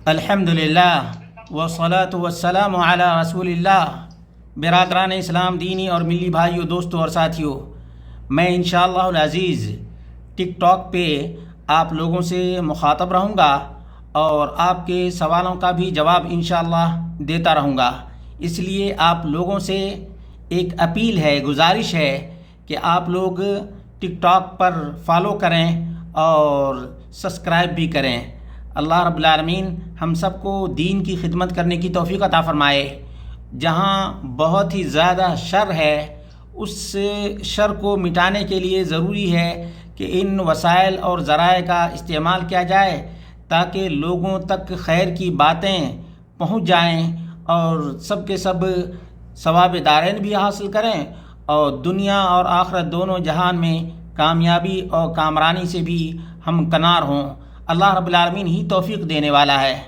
الحمدللہ والصلاة والسلام علی رسول اللہ۔ برادران اسلام، دینی اور ملی بھائیوں، دوستوں اور ساتھیوں، میں انشاءاللہ العزیز ٹک ٹاک پہ آپ لوگوں سے مخاطب رہوں گا اور آپ کے سوالوں کا بھی جواب انشاءاللہ دیتا رہوں گا۔ اس لیے آپ لوگوں سے ایک اپیل ہے، گزارش ہے کہ آپ لوگ ٹک ٹاک پر فالو کریں اور سبسکرائب بھی کریں۔ اللہ رب العالمین ہم سب کو دین کی خدمت کرنے کی توفیق عطا فرمائے۔ جہاں بہت ہی زیادہ شر ہے، اس شر کو مٹانے کے لیے ضروری ہے کہ ان وسائل اور ذرائع کا استعمال کیا جائے تاکہ لوگوں تک خیر کی باتیں پہنچ جائیں اور سب کے سب ثواب دارین بھی حاصل کریں اور دنیا اور آخرت دونوں جہان میں کامیابی اور کامرانی سے بھی ہم کنار ہوں۔ اللہ رب العالمین ہی توفیق دینے والا ہے۔